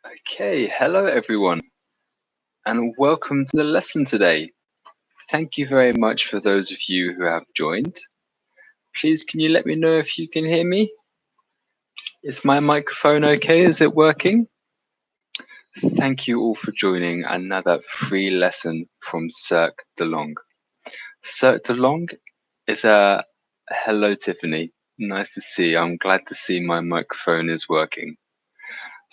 Okay, hello everyone, and welcome to the lesson today. Thank you very much for those of you who have joined. Please, can you let me know if you can hear me? Is my microphone okay? Is it working? Thank you all for joining another free lesson from Cercle de Langues. Cercle de Langues is a hello, Tiffany. Nice to see you. I'm glad to see my microphone is working.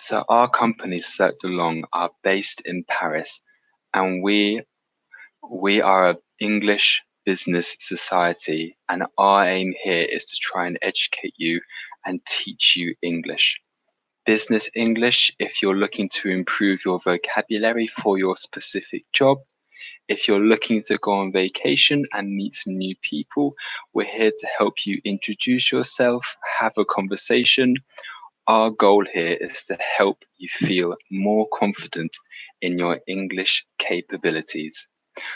So our company, Cercle de Langues, are based in Paris, and we are an English business society, and our aim here is to try and educate you and teach you English. Business English, if you're looking to improve your vocabulary for your specific job, if you're looking to go on vacation and meet some new people, we're here to help you introduce yourself, have a conversation. Our goal here is to help you feel more confident in your English capabilities.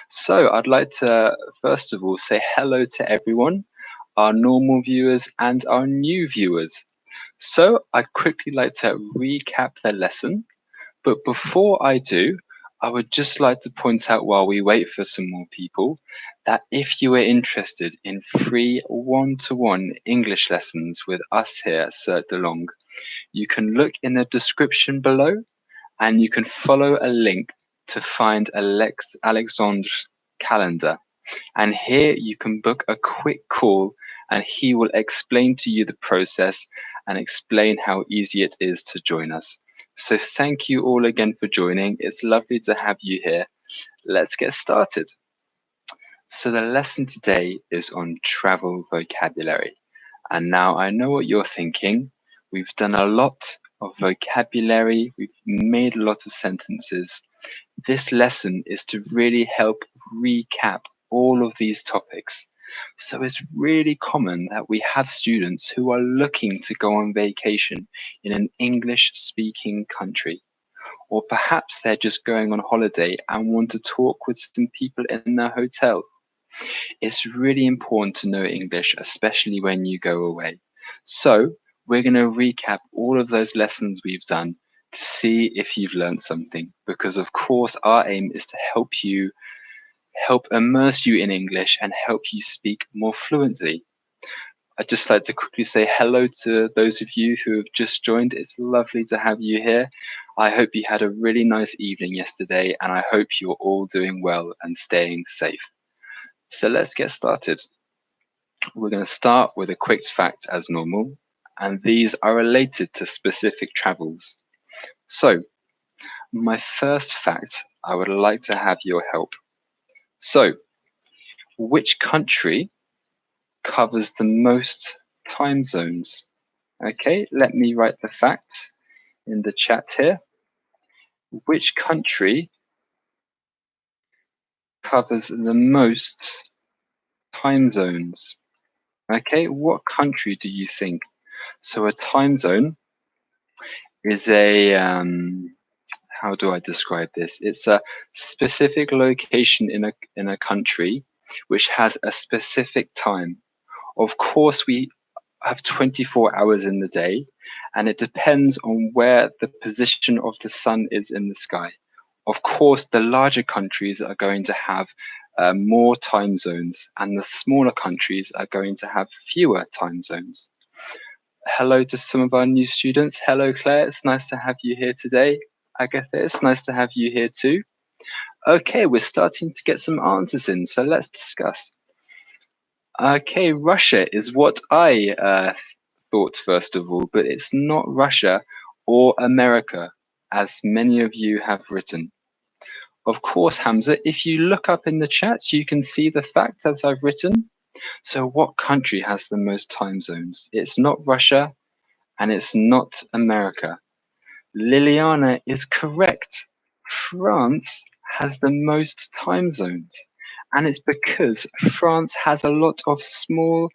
So I'd like to first of all say hello to everyone, our normal viewers and our new viewers. So I'd quickly like to recap the lesson, but before I do, I would just like to point out while we wait for some more people that if you are interested in free one-to-one English lessons with us here at Cercle de Langues, you can look in the description below and you can follow a link to find Alexandre's calendar. And here you can book a quick call and he will explain to you the process and explain how easy it is to join us. So thank you all again for joining. It's lovely to have you here. Let's get started. So the lesson today is on travel vocabulary. And now I know what you're thinking. We've done a lot of vocabulary. We've made a lot of sentences. This lesson is to really help recap all of these topics. So it's really common that we have students who are looking to go on vacation in an English speaking country. Or perhaps they're just going on holiday and want to talk with some people in their hotel. It's really important to know English, especially when you go away. So we're going to recap all of those lessons we've done to see if you've learned something, because of course our aim is to help immerse you in English and help you speak more fluently. I'd just like to quickly say hello to those of you who have just joined. It's lovely to have you here. I hope you had a really nice evening yesterday, and I hope you're all doing well and staying safe. So let's get started. We're going to start with a quick fact as normal, and these are related to specific travels. So, my first fact, I would like to have your help. So, which country covers the most time zones? Okay, let me write the fact in the chat here. Which country covers the most time zones? Okay, what country do you think? So a time zone is how do I describe this? It's a specific location in a country which has a specific time. Of course, we have 24 hours in the day, and it depends on where the position of the sun is in the sky. Of course, the larger countries are going to have more time zones, and the smaller countries are going to have fewer time zones. Hello to some of our new students. Hello, Claire. It's nice to have you here today. Agatha, it's nice to have you here too. Okay, we're starting to get some answers in, so let's discuss. Okay, Russia is what I thought first of all, but it's not Russia or America, as many of you have written. Of course, Hamza, if you look up in the chat, you can see the fact as I've written. So what country has the most time zones? It's not Russia and it's not America. Liliana is correct. France has the most time zones. And it's because France has a lot of small,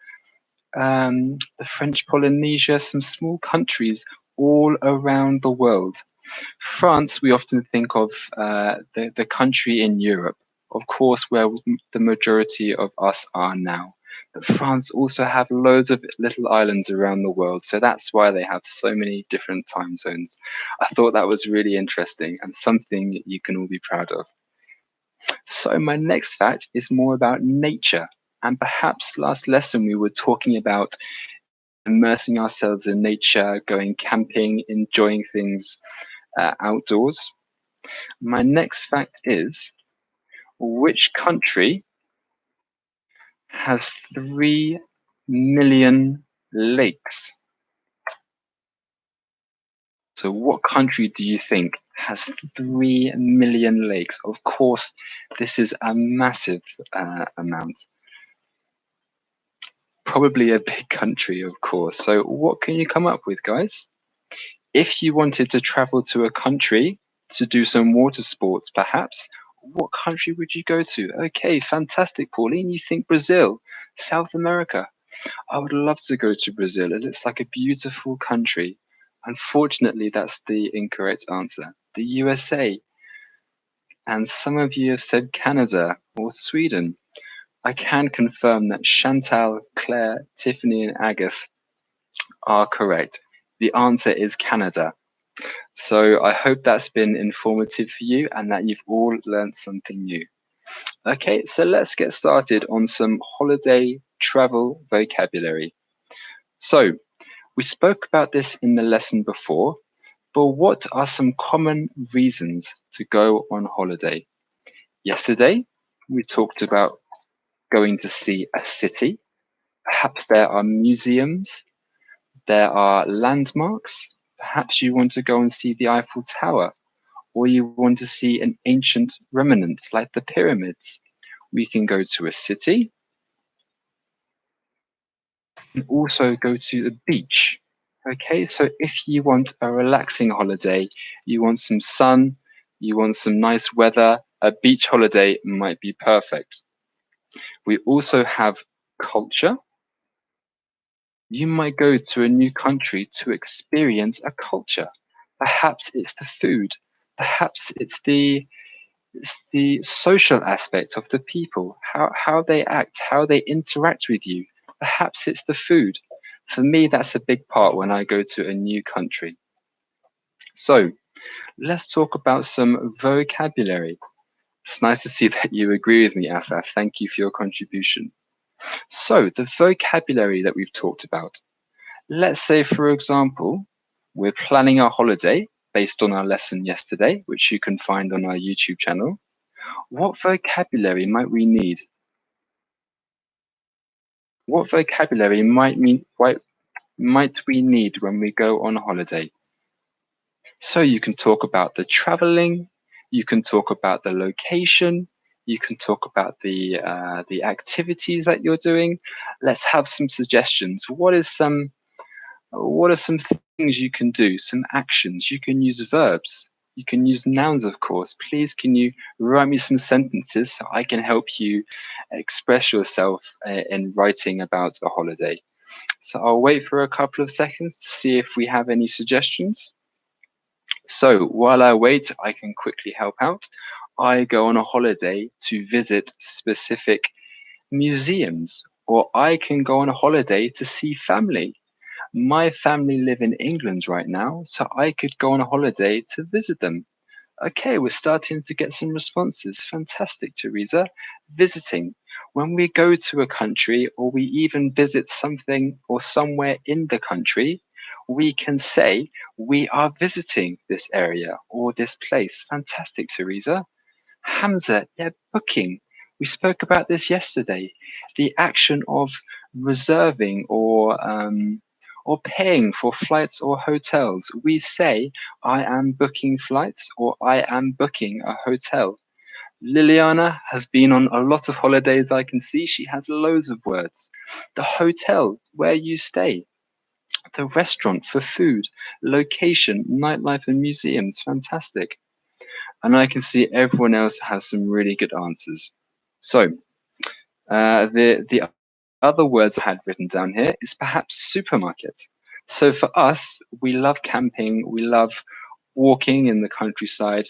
the French Polynesia, some small countries all around the world. France, we often think of the country in Europe, of course, where the majority of us are now. But France also have loads of little islands around the world, so that's why they have so many different time zones. I thought that was really interesting and something you can all be proud of. So my next fact is more about nature. And perhaps last lesson we were talking about immersing ourselves in nature, going camping, enjoying things outdoors. My next fact is, which country has 3 million lakes? So what country do you think has 3 million lakes? Of course, this is a massive amount. Probably a big country, of course. So what can you come up with, guys? If you wanted to travel to a country to do some water sports, perhaps, what country would you go to? Okay, fantastic, Pauline. You think Brazil, South America. I would love to go to Brazil. It looks like a beautiful country. Unfortunately, that's the incorrect answer. The USA. And some of you have said Canada or Sweden. I can confirm that Chantal, Claire, Tiffany, and Agatha are correct. The answer is Canada. So I hope that's been informative for you and that you've all learned something new. Okay, so let's get started on some holiday travel vocabulary. So we spoke about this in the lesson before, but what are some common reasons to go on holiday? Yesterday, we talked about going to see a city. Perhaps there are museums, there are landmarks. Perhaps you want to go and see the Eiffel Tower, or you want to see an ancient remnant like the pyramids. We can go to a city and also go to the beach. Okay, so if you want a relaxing holiday, you want some sun, you want some nice weather, a beach holiday might be perfect. We also have culture. You might go to a new country to experience a culture. Perhaps it's the food. Perhaps it's the social aspect of the people, how they act, how they interact with you. Perhaps it's the food. For me, that's a big part when I go to a new country. So let's talk about some vocabulary. It's nice to see that you agree with me, Afa. Thank you for your contribution. So the vocabulary that we've talked about. Let's say, for example, we're planning our holiday based on our lesson yesterday, which you can find on our YouTube channel. What vocabulary might we need? What vocabulary might we need when we go on holiday? So you can talk about the traveling, you can talk about the location, you can talk about the activities that you're doing. Let's have some suggestions. What are some things you can do? Some actions. You can use verbs. You can use nouns, of course. Please, can you write me some sentences so I can help you express yourself in writing about a holiday? So I'll wait for a couple of seconds to see if we have any suggestions. So while I wait, I can quickly help out. I go on a holiday to visit specific museums, or I can go on a holiday to see family. My family live in England right now, so I could go on a holiday to visit them. Okay, we're starting to get some responses. Fantastic, Teresa. Visiting. When we go to a country or we even visit something or somewhere in the country, we can say we are visiting this area or this place. Fantastic, Teresa. Hamza, yeah, booking. We spoke about this yesterday. The action of reserving or paying for flights or hotels. We say, I am booking flights or I am booking a hotel. Liliana has been on a lot of holidays, I can see. She has loads of words. The hotel, where you stay. The restaurant for food. Location, nightlife and museums. Fantastic. And I can see everyone else has some really good answers. So the other words I had written down here is perhaps supermarket. So for us, we love camping, we love walking in the countryside.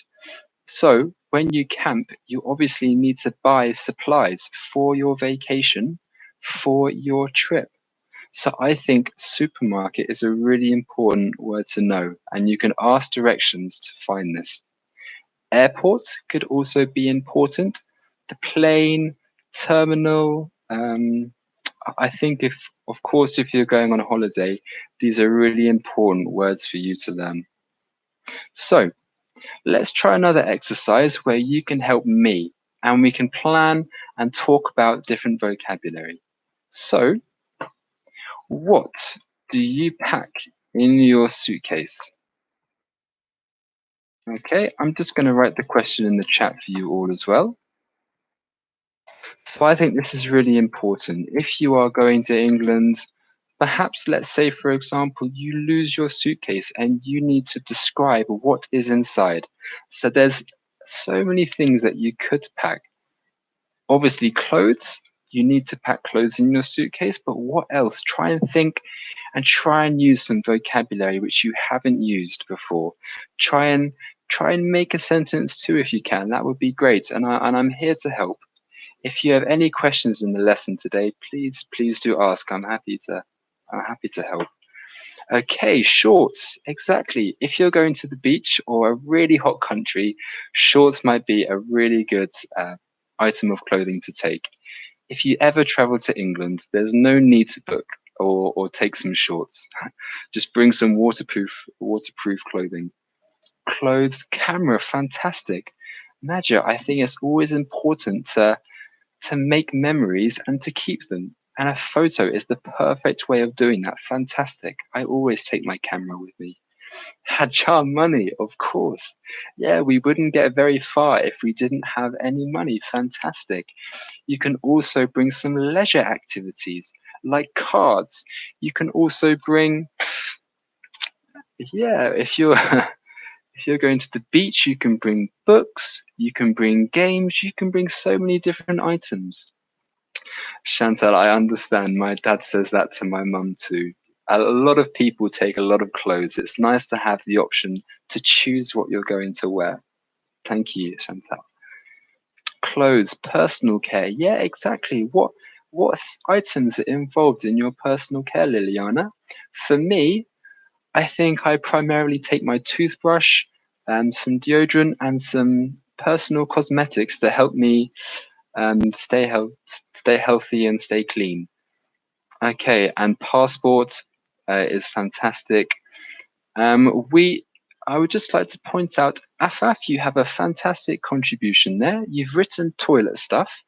So when you camp, you obviously need to buy supplies for your vacation. for your trip. So I think supermarket is a really important word to know, and you can ask directions to find this. Airport could also be important. The plane, terminal. I think if, of course, if you're going on a holiday, these are really important words for you to learn. So let's try another exercise where you can help me and we can plan and talk about different vocabulary. So, what do you pack in your suitcase? Okay, I'm just going to write the question in the chat for you all as well. So I think this is really important. If you are going to England, perhaps let's say, for example, you lose your suitcase and you need to describe what is inside. So there's so many things that you could pack. Obviously, clothes, you need to pack clothes in your suitcase, but what else? Try and think and try and use some vocabulary which you haven't used before. Try and make a sentence too if you can. That would be great. And I'm here to help. If you have any questions in the lesson today, please do ask. I'm happy to help. Okay, shorts. Exactly. If you're going to the beach or a really hot country, shorts might be a really good item of clothing to take. If you ever travel to England, there's no need to book or take some shorts. Just bring some waterproof clothing. Clothes, camera, fantastic. Nadia, I think it's always important to make memories and to keep them. And a photo is the perfect way of doing that. Fantastic. I always take my camera with me. Hajar money, of course. Yeah, we wouldn't get very far if we didn't have any money. Fantastic. You can also bring some leisure activities like cards. You can also bring, yeah, if you're if you're going to the beach, you can bring books, you can bring games, you can bring so many different items. Chantal, I understand. My dad says that to my mum too. A lot of people take a lot of clothes. It's nice to have the option to choose what you're going to wear. Thank you, Chantal. Clothes, personal care. Yeah, exactly. What items are involved in your personal care, Liliana? For me, I think I primarily take my toothbrush, some deodorant, and some personal cosmetics to help me stay healthy and stay clean. Okay, and passport is fantastic. I would just like to point out, Afaf, you have a fantastic contribution there. You've written toilet stuff.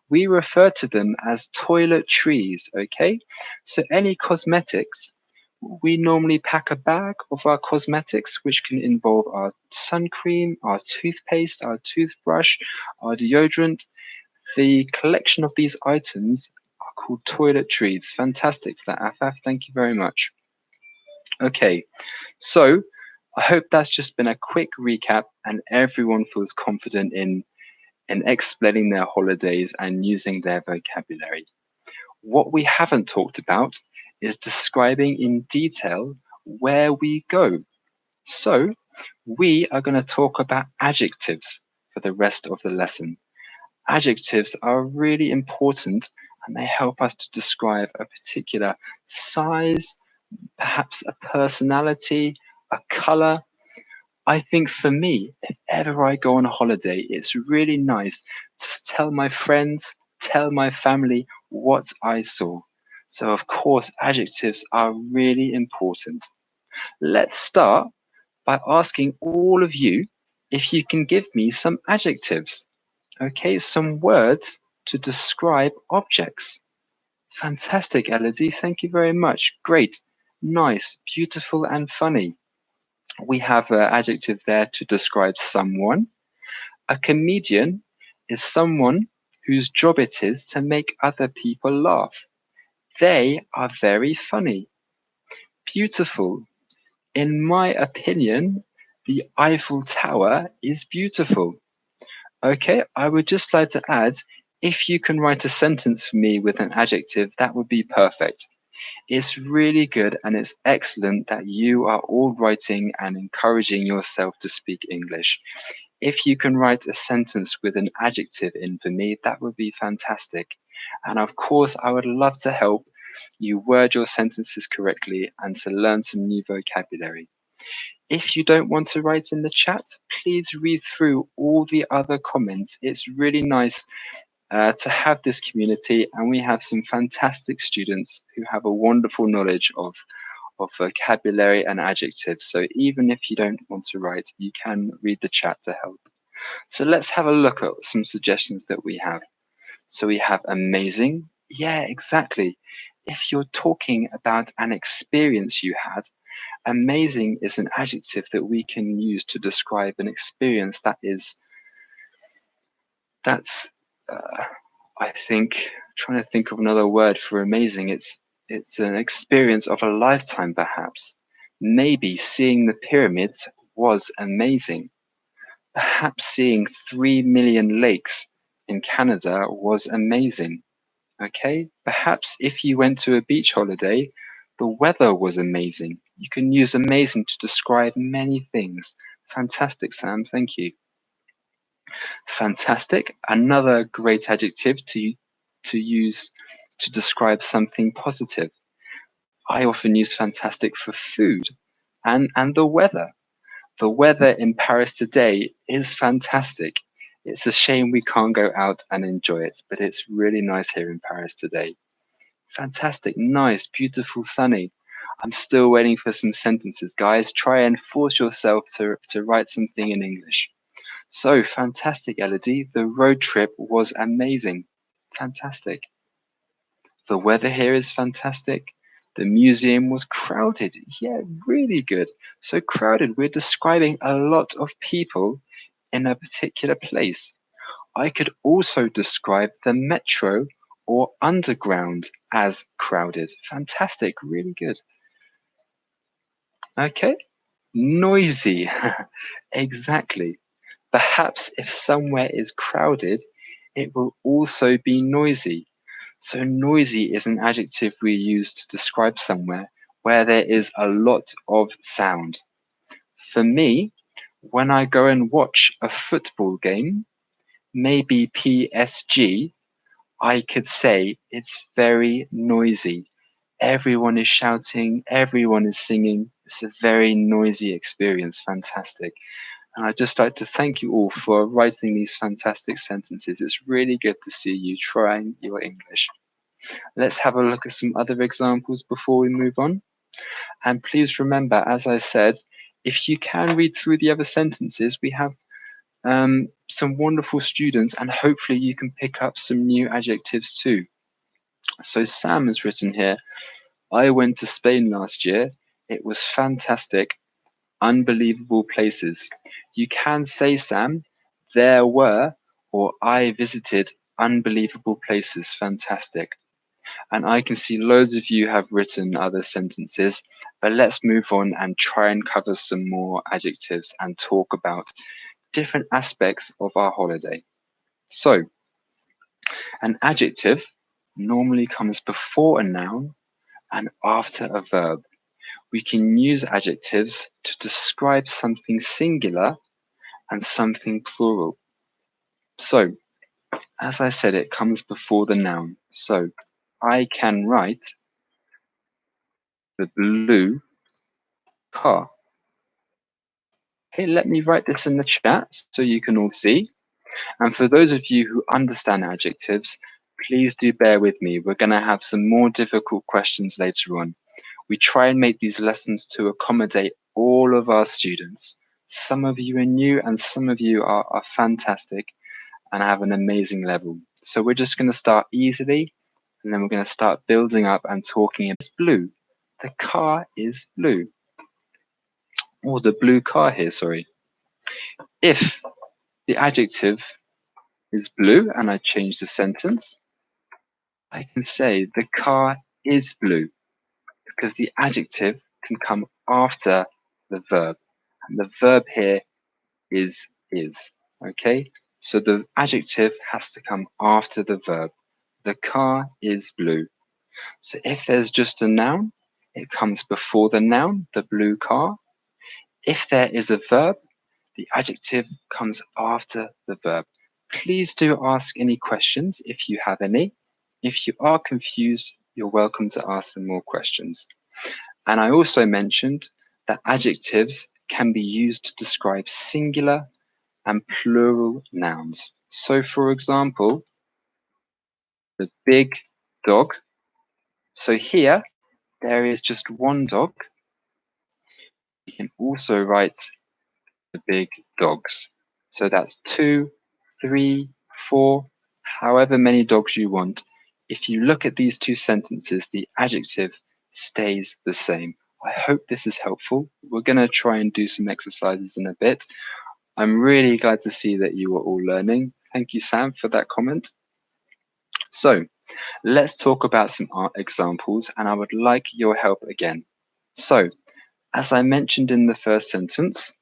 We refer to them as toiletries, okay? So any cosmetics, we normally pack a bag of our cosmetics, which can involve our sun cream, our toothpaste, our toothbrush, our deodorant. The collection of these items are called toiletries. Fantastic for that, Afaf. Thank you very much. Okay, so I hope that's just been a quick recap and everyone feels confident in explaining their holidays and using their vocabulary. What we haven't talked about is describing in detail where we go. So we are going to talk about adjectives for the rest of the lesson. Adjectives are really important and they help us to describe a particular size, perhaps a personality, a color. I think for me, if ever I go on a holiday, it's really nice to tell my friends, tell my family what I saw. So, of course, adjectives are really important. Let's start by asking all of you if you can give me some adjectives. Okay, some words to describe objects. Fantastic, Elodie. Thank you very much. Great, nice, beautiful, and funny. We have an adjective there to describe someone. A comedian is someone whose job it is to make other people laugh. They are very funny. Beautiful. In my opinion, the Eiffel Tower is beautiful. Okay, I would just like to add, if you can write a sentence for me with an adjective, that would be perfect. It's really good and it's excellent that you are all writing and encouraging yourself to speak English. If you can write a sentence with an adjective in for me, that would be fantastic. And of course, I would love to help you word your sentences correctly and to learn some new vocabulary. If you don't want to write in the chat, please read through all the other comments. It's really nice to have this community, and we have some fantastic students who have a wonderful knowledge of vocabulary and adjectives. So even if you don't want to write, you can read the chat to help. So let's have a look at some suggestions that we have. So we have amazing. Yeah, exactly. If you're talking about an experience you had, amazing is an adjective that we can use to describe an experience that's I think, trying to think of another word for amazing. It's an experience of a lifetime, perhaps. Maybe seeing the pyramids was amazing. Perhaps seeing 3 million lakes in Canada was amazing. Okay, perhaps if you went to a beach holiday, the weather was amazing. You can use amazing to describe many things. Fantastic, Sam. Thank you. Fantastic. Another great adjective to use to describe something positive. I often use fantastic for food and the weather. The weather in Paris today is fantastic. It's a shame we can't go out and enjoy it, but it's really nice here in Paris today. Fantastic, nice, beautiful, sunny. I'm still waiting for some sentences, guys. Try and force yourself to write something in English. So fantastic, Elodie. The road trip was amazing. Fantastic. The weather here is fantastic. The museum was crowded. Yeah, really good. So crowded, we're describing a lot of people in a particular place. I could also describe the metro or underground as crowded. Fantastic, really good. Okay, noisy. Exactly. Perhaps if somewhere is crowded, it will also be noisy. So noisy is an adjective we use to describe somewhere where there is a lot of sound. For me, when I go and watch a football game, maybe PSG, I could say it's very noisy. Everyone is shouting, everyone is singing. It's a very noisy experience. Fantastic. And I'd just like to thank you all for writing these fantastic sentences. It's really good to see you trying your English. Let's have a look at some other examples before we move on. And please remember, as I said, if you can read through the other sentences, we have some wonderful students, and hopefully you can pick up some new adjectives too. So Sam has written here, I went to Spain last year. It was fantastic. Unbelievable places. You can say, Sam, there were, or I visited unbelievable places. Fantastic. And I can see loads of you have written other sentences, but let's move on and try and cover some more adjectives and talk about different aspects of our holiday. So, an adjective normally comes before a noun and after a verb. We can use adjectives to describe something singular and something plural. So, as I said, it comes before the noun. So, I can write the blue car. Okay, let me write this in the chat so you can all see. And for those of you who understand adjectives, please do bear with me. We're going to have some more difficult questions later on. We try and make these lessons to accommodate all of our students. Some of you are new and some of you are fantastic and have an amazing level. So we're just going to start easily and then we're going to start building up and talking. It's blue. The car is blue. Or the blue car here, sorry. If the adjective is blue and I change the sentence, I can say the car is blue because the adjective can come after the verb. And the verb here is. Okay? So the adjective has to come after the verb. The car is blue. So if there's just a noun, it comes before the noun, the blue car. If there is a verb, The adjective comes after the verb. Please do ask any questions if you have any. If you are confused, you're welcome to ask some more questions. And I also mentioned that adjectives can be used to describe singular and plural nouns. So, for example, the big dog. So here, there is just one dog. You can also write the big dogs. So that's 2, 3, 4, however many dogs you want. If you look at these two sentences, the adjective stays the same. I hope this is helpful. We're going to try and do some exercises in a bit. I'm really glad to see that you are all learning. Thank you, Sam, for that comment. So let's talk about some art examples, and I would like your help again. So, as I mentioned in the first sentence,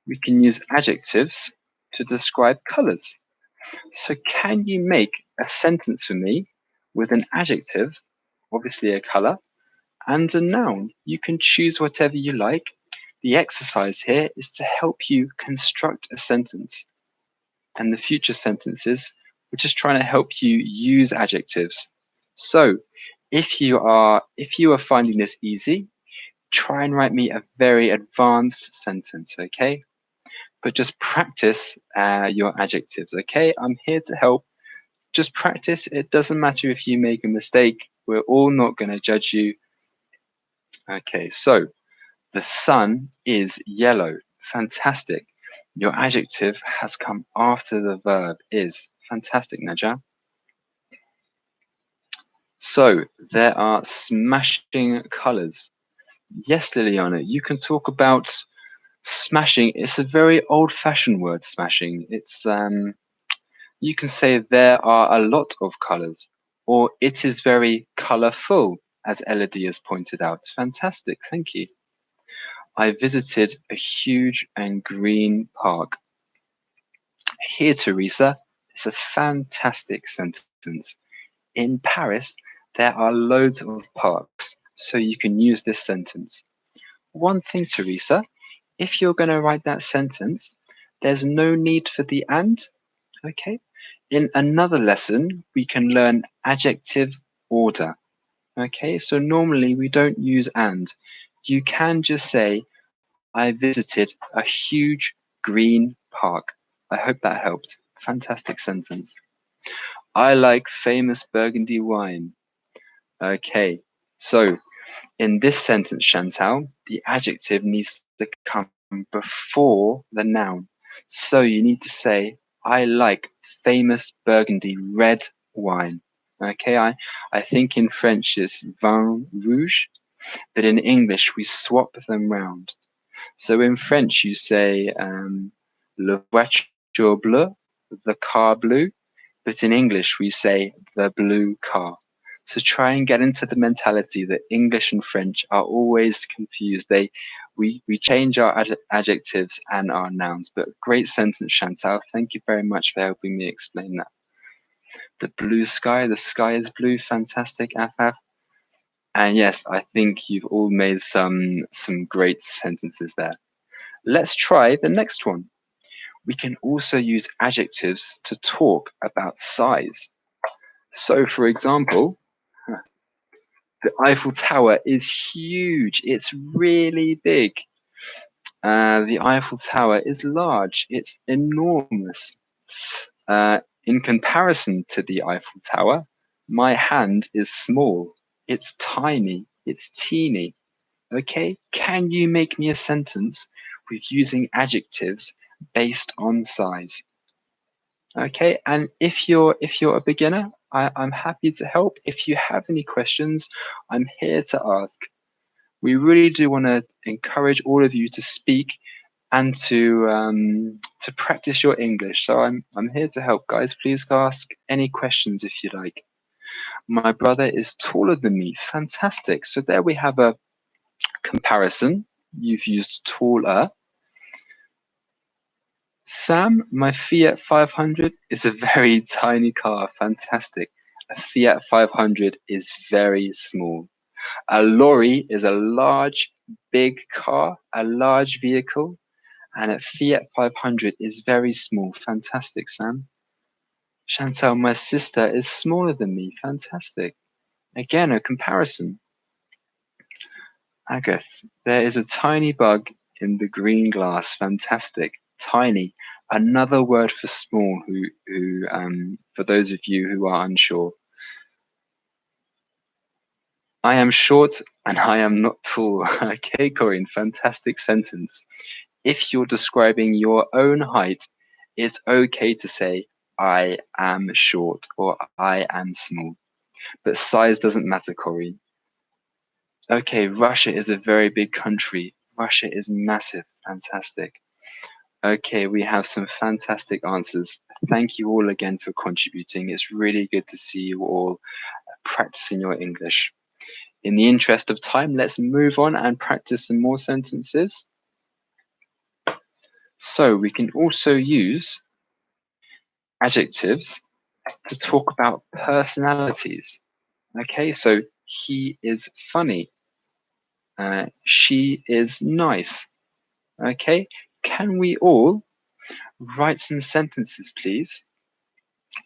we can use adjectives to describe colors. So can you make a sentence for me with an adjective, obviously a color, and a noun? You can choose whatever you like. The exercise here is to help you construct a sentence. And the future sentences, we're just trying to help you use adjectives. So if you are finding this easy, try and write me a very advanced sentence, okay? But just practice your adjectives, okay? I'm here to help. Just practice. It doesn't matter if you make a mistake. We're all not going to judge you. Okay, so the sun is yellow. Fantastic. Your adjective has come after the verb is. Fantastic, Naja. So there are smashing colors. Yes, Liliana, you can talk about smashing. It's a very old-fashioned word, smashing. It's you can say there are a lot of colors, or it is very colorful, as Elodie has pointed out. Fantastic, thank you. I visited a huge and green park. Here, Teresa, it's a fantastic sentence. In Paris, there are loads of parks, so you can use this sentence. One thing, Teresa, if you're going to write that sentence, there's no need for the and, okay? In another lesson, we can learn adjective order, okay? So normally we don't use and. You can just say, I visited a huge green park. I hope that helped. Fantastic sentence. I like famous Burgundy wine. Okay, so in this sentence, Chantal, the adjective needs to come before the noun. So you need to say, I like famous Burgundy red wine. Okay, I think in French it's vin rouge, but in English we swap them round. So in French you say le voiture bleue, the car blue, but in English we say the blue car. So try and get into the mentality that English and French are always confused. We change our adjectives and our nouns. But great sentence, Chantal. Thank you very much for helping me explain that. The blue sky, the sky is blue. Fantastic, Afaf. And yes, I think you've all made some great sentences there. Let's try the next one. We can also use adjectives to talk about size. So, for example, the Eiffel Tower is huge. It's really big. The Eiffel Tower is large. It's enormous. In comparison to the Eiffel Tower, my hand is small. It's tiny. It's teeny. Okay? Can you make me a sentence with using adjectives based on size? Okay, and if you're a beginner, I'm happy to help. If you have any questions, I'm here to ask. We really do want to encourage all of you to speak and to practice your English. So I'm here to help, guys. Please ask any questions if you like. My brother is taller than me. Fantastic. So there we have a comparison. You've used taller. Sam, my Fiat 500 is a very tiny car. Fantastic. A Fiat 500 is very small. A lorry is a large, big car, a large vehicle. And a Fiat 500 is very small. Fantastic, Sam. Chantal, my sister is smaller than me. Fantastic. Again, a comparison. Agath, there is a tiny bug in the green glass. Fantastic. Tiny. Another word for small, for those of you who are unsure. I am short and I am not tall. Okay, Corinne, fantastic sentence. If you're describing your own height, it's okay to say, I am short or I am small. But size doesn't matter, Corinne. Okay, Russia is a very big country. Russia is massive. Fantastic. Okay, we have some fantastic answers. Thank you all again for contributing. It's really good to see you all practicing your English. In the interest of time, let's move on and practice some more sentences. So we can also use adjectives to talk about personalities. Okay, so he is funny. She is nice. Okay, can we all write some sentences, please,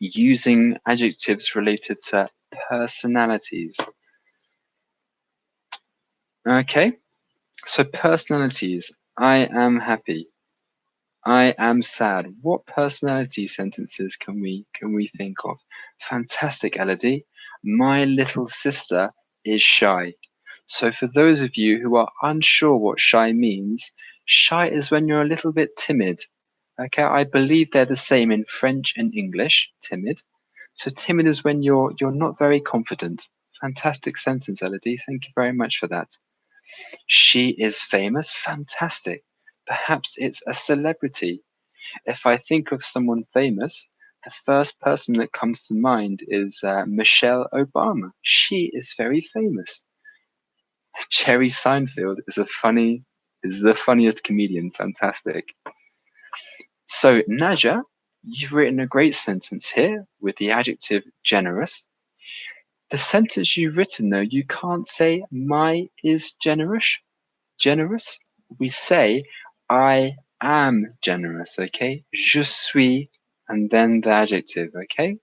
using adjectives related to personalities? Okay, so personalities. I am happy. I am sad. What personality sentences can we think of? Fantastic, Elodie. My little sister is shy. So for those of you who are unsure what shy means, shy is when you're a little bit timid. Okay, I believe they're the same in French and English, timid. So timid is when you're not very confident. Fantastic sentence, Elodie. Thank you very much for that. She is famous. Fantastic. Perhaps it's a celebrity. If I think of someone famous, the first person that comes to mind is Michelle Obama. She is very famous. Jerry Seinfeld is the funniest comedian. Fantastic. So, Naja, you've written a great sentence here with the adjective generous. The sentence you've written, though, you can't say my is generous. Generous. We say I am generous, okay? Je suis, and then the adjective, okay?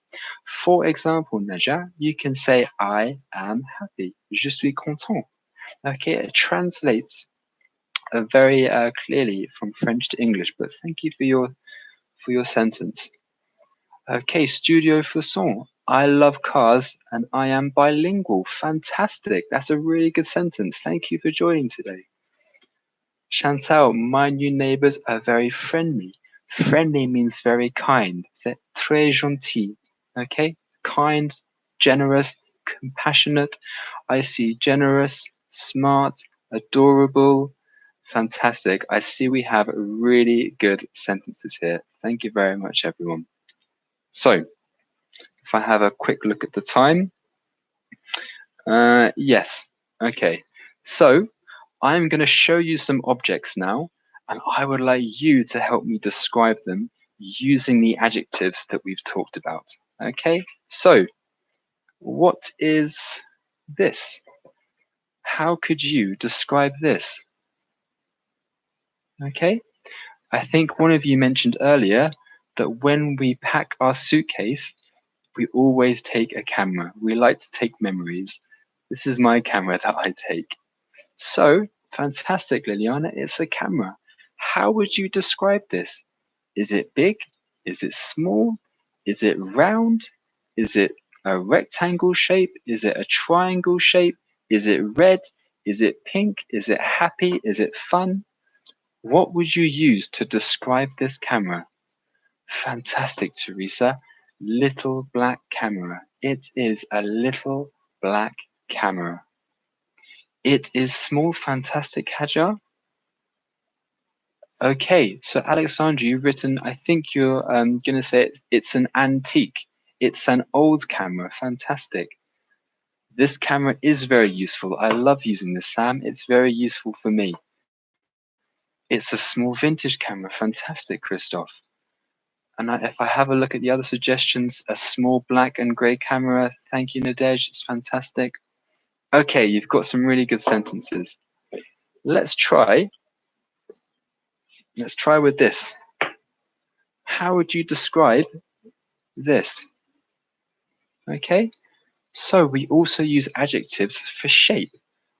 For example, Naja, you can say I am happy. Je suis content. Okay, it translates very clearly from French to English, but thank you for your sentence. Okay, studio for son. I love cars and I am bilingual. Fantastic. That's a really good sentence. Thank you for joining today. Chantal, my new neighbors are very friendly. Friendly means very kind. C'est très gentil. Okay? Kind, generous, compassionate. I see generous, smart, adorable. Fantastic. I see we have really good sentences here. Thank you very much, everyone. So, if I have a quick look at the time. Yes. Okay. So, I'm going to show you some objects now, and I would like you to help me describe them using the adjectives that we've talked about. Okay, so what is this? How could you describe this? Okay, I think one of you mentioned earlier that when we pack our suitcase, we always take a camera. We like to take memories. This is my camera that I take. So, fantastic, Liliana, it's a camera. How would you describe this? Is it big? Is it small? Is it round? Is it a rectangle shape? Is it a triangle shape? Is it red? Is it pink? Is it happy? Is it fun? What would you use to describe this camera? Fantastic, Teresa. Little black camera. It is a little black camera. It is small, fantastic, Hajar. Okay, so Alexandra, you've written, I think you're going to say it's an antique. It's an old camera. Fantastic. This camera is very useful. I love using this, Sam. It's very useful for me. It's a small vintage camera. Fantastic, Christoph. And if I have a look at the other suggestions, a small black and grey camera. Thank you, Nadej. It's fantastic. Okay, you've got some really good sentences. Let's try Let's try with this. How would you describe this? Okay, so we also use adjectives for shape.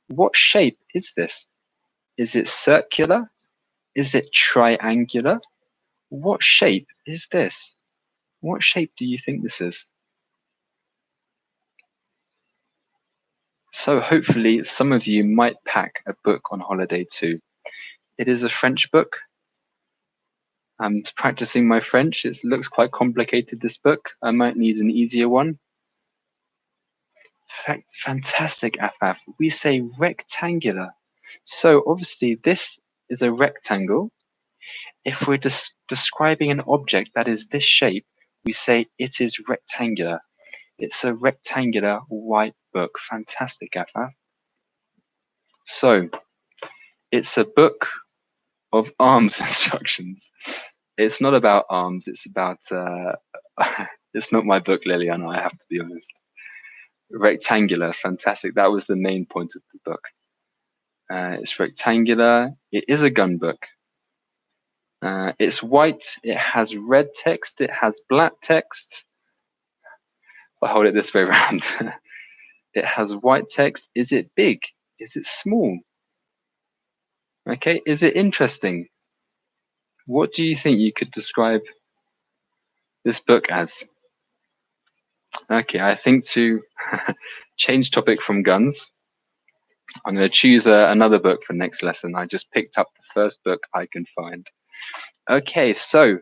What shape is this? Is it circular? Is it triangular? What shape is this? What shape do you think this is? So hopefully some of you might pack a book on holiday too. It is a French book. I'm practicing my French. It looks quite complicated, this book. I might need an easier one. Fantastic, Afaf. We say rectangular. So obviously this is a rectangle. If we're describing an object that is this shape, we say it is rectangular. It's a rectangular white book. Fantastic, Afaf. So it's a book of arms instructions. It's not about arms. It's about, it's not my book, Liliana, I have to be honest. Rectangular, fantastic. That was the main point of the book. It's rectangular. It is a gun book. It's white. It has red text. It has black text. I'll hold it this way around. It has white text. Is it big? Is it small? Okay, is it interesting? What do you think you could describe this book as? Okay, I think to change topic from guns, I'm going to choose another book for next lesson. I just picked up the first book I can find. Okay, so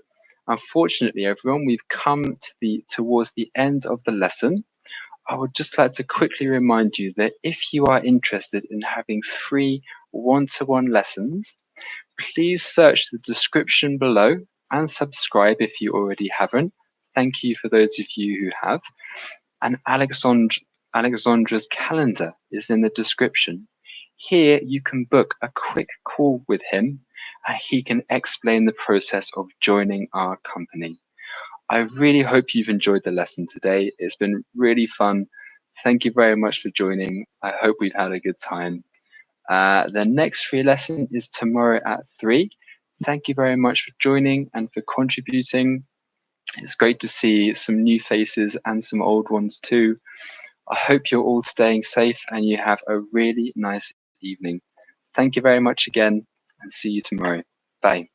unfortunately, everyone, we've come to towards the end of the lesson. I would just like to quickly remind you that if you are interested in having free one-to-one lessons, please search the description below and subscribe if you already haven't. Thank you for those of you who have. And Alexandra's calendar is in the description. Here you can book a quick call with him and he can explain the process of joining our company. I really hope you've enjoyed the lesson today. It's been really fun. Thank you very much for joining. I hope we've had a good time. The next free lesson is tomorrow at 3. Thank you very much for joining and for contributing. It's great to see some new faces and some old ones too. I hope you're all staying safe and you have a really nice evening. Thank you very much again and see you tomorrow. Bye.